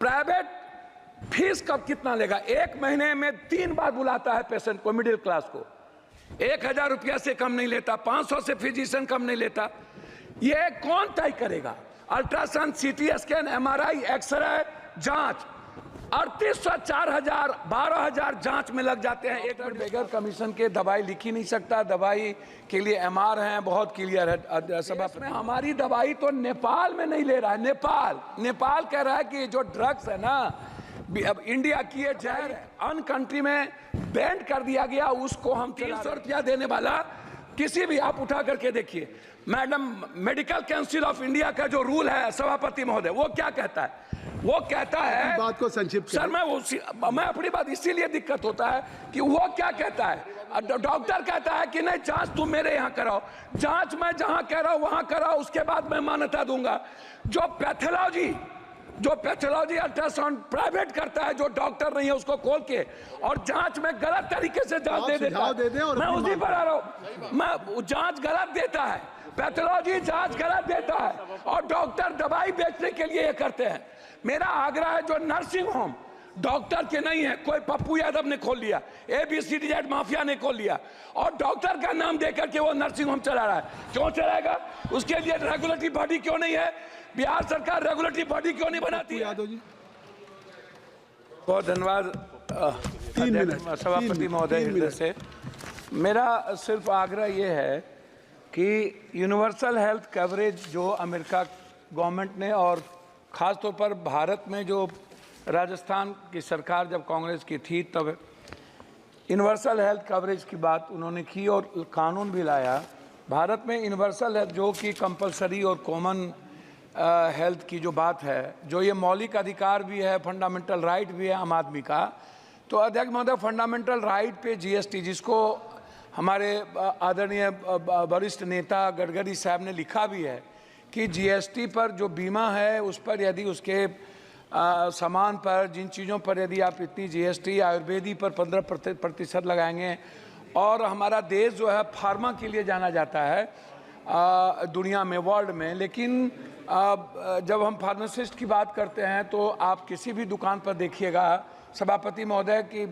Private fees कब कितना लेगा? एक महीने में 3 बार बुलाता है पेशेंट को, मिडिल क्लास को। 1000 रुपया से कम नहीं लेता, 500 से फिजिशियन कम नहीं लेता। ये कौन तय करेगा? Ultrasound, CT scan, MRI, x ray, जांच 3800, 4000, 12000 जांच में लग जाते हैं। एक बगैर कमीशन के दवाई लिख ही नहीं सकता। दवाई के लिए एमआर हैं, बहुत क्लियर है। सब में हमारी दवाई तो नेपाल में नहीं ले रहा है। नेपाल कह रहा है कि जो ड्रग्स है ना, अब इंडिया की ये जहर अन कंट्री में बैन कर दिया गया, उसको हम 300 रुपया देने वाला किसी भी, आप उठा करके देखिए madam, medical council of India का जो रूल है सभापति महोदय, वो क्या कहता है? वो कहता है, बात को संक्षिप्त सर मैं अपनी बात इसीलिए दिक्कत होता है कि वो क्या कहता है, डॉक्टर कहता है कि नहीं जांच तुम मेरे यहाँ कराओ, जांच मैं जहाँ कह रहा हूँ वहाँ कराओ, उसके बाद मैं मान्यता दूंगा। जो पैथोलॉजी अल्ट्रासाउंड प्राइवेट करता है, जो डॉक्टर नहीं है उसको खोल के और जांच में गलत तरीके से जांच दे देता है। मैं उसी पर आ रहा हूँ, मैं जांच गलत देता है, पैथोलॉजी जांच गलत देता है और डॉक्टर दवाई बेचने के लिए ये करते हैं। मेरा आग्रह है, जो नर्सिंग होम डॉक्टर के नहीं है, कोई पप्पू यादव ने खोल लिया, ABCD माफिया ने खोल लिया और डॉक्टर का नाम देकर के वो नर्सिंग होम चला रहा है। क्यों चलाएगा? उसके लिए रेगुलेटरी बॉडी क्यों नहीं है? बिहार सरकार रेगुलेटरी बॉडी क्यों नहीं बनाती है? यादव जी, बहुत धन्यवाद सभापति महोदय से। मेरा सिर्फ आग्रह ये है कि यूनिवर्सल हेल्थ कवरेज जो अमेरिका गवर्नमेंट ने और ख़ास तौर पर भारत में जो राजस्थान की सरकार जब कांग्रेस की थी तब यूनिवर्सल हेल्थ कवरेज की बात उन्होंने की और कानून भी लाया। भारत में यूनिवर्सल हेल्थ जो कि कंपलसरी और कॉमन हेल्थ की जो बात है, जो ये मौलिक अधिकार भी है, फंडामेंटल राइट भी है आम आदमी का। तो अध्यक्ष महोदय, फंडामेंटल राइट पे GST, जिसको हमारे आदरणीय वरिष्ठ नेता गडकरी साहब ने लिखा भी है कि GST पर जो बीमा है उस पर यदि उसके सामान पर, जिन चीज़ों पर यदि आप इतनी GST, आयुर्वेदी पर 15% लगाएंगे, और हमारा देश जो है फार्मा के लिए जाना जाता है दुनिया में, वर्ल्ड में। लेकिन जब हम फार्मासिस्ट की बात करते हैं तो आप किसी भी दुकान पर देखिएगा सभापति महोदय की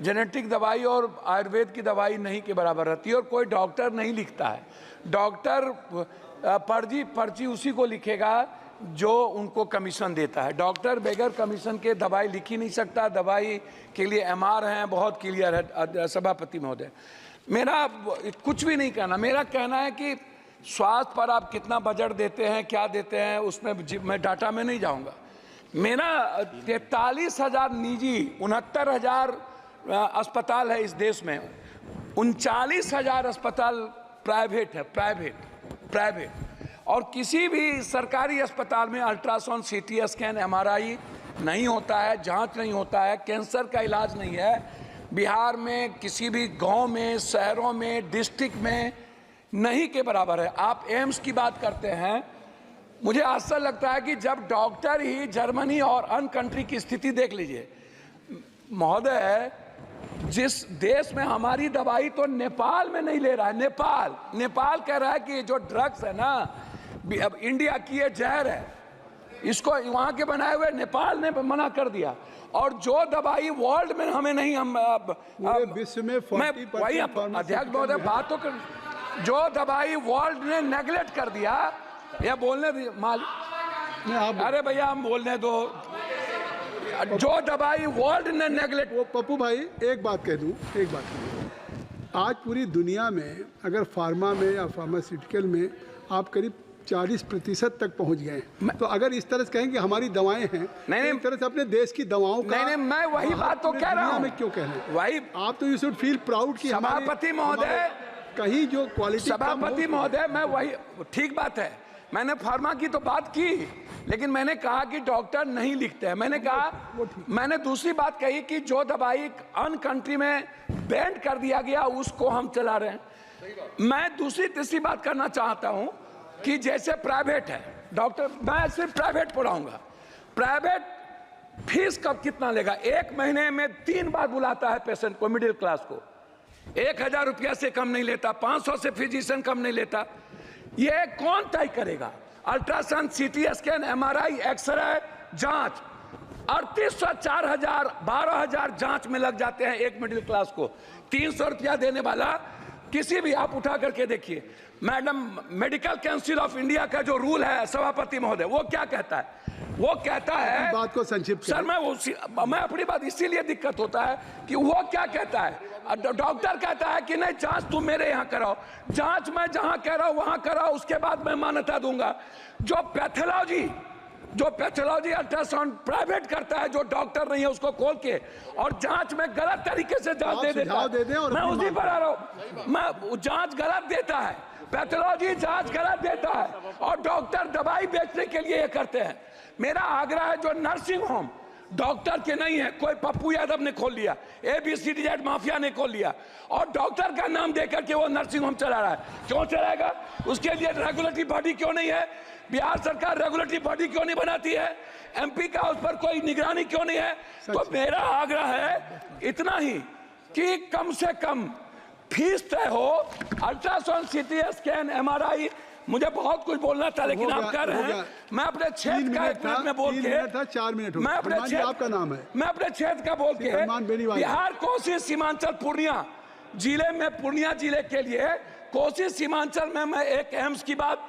जेनेटिक दवाई और आयुर्वेद की दवाई नहीं के बराबर रहती है और कोई डॉक्टर नहीं लिखता है। डॉक्टर पर्ची उसी को लिखेगा जो उनको कमीशन देता है। डॉक्टर बगैर कमीशन के दवाई लिख ही नहीं सकता। दवाई के लिए एमआर हैं, बहुत क्लियर है सभापति महोदय। मेरा कुछ भी नहीं कहना, मेरा कहना है कि स्वास्थ्य पर आप कितना बजट देते हैं, क्या देते हैं, उसमें मैं डाटा में नहीं जाऊंगा। मेरा 43,000 निजी, 69,000 अस्पताल है इस देश में, 39,000 अस्पताल प्राइवेट है, प्राइवेट। और किसी भी सरकारी अस्पताल में अल्ट्रासाउंड, CT स्कैन, MRI नहीं होता है, जांच नहीं होता है, कैंसर का इलाज नहीं है। बिहार में किसी भी गांव में, शहरों में, डिस्ट्रिक्ट में नहीं के बराबर है। आप एम्स की बात करते हैं, मुझे आश्चर्य लगता है कि जब डॉक्टर ही जर्मनी और अन कंट्री की स्थिति देख लीजिए महोदय, जिस देश में हमारी दवाई तो नेपाल में नहीं ले रहा है। नेपाल कह रहा है कि जो ड्रग्स है ना, अब इंडिया की ये जहर है, इसको वहाँ के बनाए हुए नेपाल ने मना कर दिया। और जो दवाई वर्ल्ड में हमें नहीं, हम विश्व में वही अध्यक्ष महोदय बात तो कर, जो दवाई वर्ल्ड ने नेगलेक्ट कर दिया, या बोलने दी अरे भैया हम बोलने दो, जो दवाई वर्ल्ड ने नेगलेक्ट। वो पप्पू भाई एक बात कह दूं, आज पूरी दुनिया में अगर फार्मा में या फार्मास्यूटिकल में आप करीब 40% तक पहुंच गए, तो अगर इस तरह से कहें कि हमारी दवाएं हैं, नहीं, इस तरह से अपने देश की दवाओं का, नहीं, मैं वही बात तो कह रहा हूं। मैं क्यों कह रहे हैं वही आप तो यू शुड फील प्राउड कि सभापति महोदय, कहीं जो क्वालिटी, सभापति महोदय, मैं वही, ठीक बात है, मैंने फार्मा की तो बात की, लेकिन मैंने कहा कि डॉक्टर नहीं लिखते हैं। मैंने दूसरी बात कही कि जो दवाई अन कंट्री में बैन कर दिया गया उसको हम चला रहे हैं। मैं दूसरी तीसरी बात करना चाहता हूं कि जैसे प्राइवेट है डॉक्टर, मैं सिर्फ प्राइवेट पढ़ाऊंगा, प्राइवेट फीस कब कितना लेगा? एक महीने में 3 बार बुलाता है पेशेंट को, मिडिल क्लास को। 1000 रुपया से कम नहीं लेता, 500 से फिजिशियन कम नहीं लेता। ये कौन तय करेगा? Ultrasound, CT scan, MRI, X ray, जांच 3800, 4000, 12000 जांच में लग जाते हैं एक मिडिल क्लास को। 300 रुपया देने वाला किसी भी, आप उठा करके देखिए madam, medical council of India का जो रूल है सभापति महोदय, वो क्या कहता है? वो कहता है, बात को संक्षिप्त सर मैं अपनी बात, इसीलिए दिक्कत होता है कि वो क्या कहता है, डॉक्टर कहता है कि नहीं जांच तुम मेरे यहाँ कराओ, जांच मैं जहाँ कह रहा हूँ वहाँ कराओ, उसके बाद मैं मान्यता दूंगा। जो पैथोलॉजी अल्ट्रासाउंड प्राइवेट करता है, जो डॉक्टर नहीं है उसको खोल के और जांच में गलत तरीके से जांच दे देता है। मैं उसी पर आ रहा हूँ, मैं जांच गलत देता है, पैथोलॉजी जांच गलत देता है और डॉक्टर दवाई बेचने के लिए ये करते हैं। मेरा आग्रह है, जो नर्सिंग होम डॉक्टर के नहीं है, कोई पप्पू यादव ने खोल लिया, ABCD माफिया ने खोल लिया और डॉक्टर का नाम देकर के वो नर्सिंग होम चला रहा है। क्यों चलाएगा? उसके लिए रेगुलेटरी बॉडी क्यों नहीं है? बिहार सरकार रेगुलेटरी बॉडी क्यों नहीं बनाती है? MP का उस पर कोई निगरानी क्यों नहीं है? तो मेरा आग्रह है इतना ही कि कम से कम फीस तय हो, अल्ट्रासाउंड, CT स्कैन, MRI। मुझे बहुत कुछ बोलना था लेकिन आप कह रहे हैं, मैं अपने क्षेत्र का 1 मिनट में बोल के, 4 मिनट मैं अपने क्षेत्र, आपका नाम है, मैं अपने क्षेत्र का बोल के, बिहार, कोसी, सीमांचल, पूर्णिया जिले में, पूर्णिया जिले के लिए, कोसी सीमांचल में मैं एक एम्स की बात,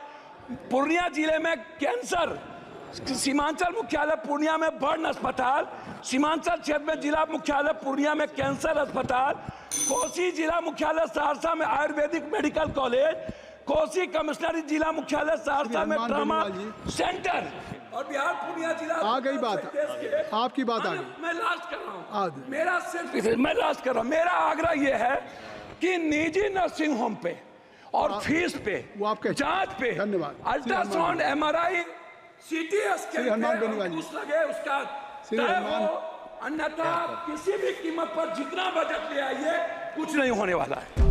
पूर्णिया जिले में कैंसर, सीमांचल मुख्यालय पूर्णिया में बर्न अस्पताल, सीमांचल क्षेत्र में जिला मुख्यालय पूर्णिया में कैंसर अस्पताल, कोसी जिला मुख्यालय सहरसा में आयुर्वेदिक मेडिकल कॉलेज, कोसी कमिश्नरी जिला मुख्यालय सहरसा में ट्रामा सेंटर और बिहार पूर्णिया जिला। आ गई बात, आपकी बात आ गई। मैं लास्ट कर रहा हूँ, मेरा सिर्फ, मैं लास्ट कर रहा हूँ, मेरा आग्रह यह है कि निजी नर्सिंग होम पे और फीस पे, जांच पे, अल्ट्रासाउंड, MRI, CT स्कैन लगे उसका तय हो, अन्यथा किसी भी कीमत पर जितना बजट ले आइए कुछ नहीं होने वाला है।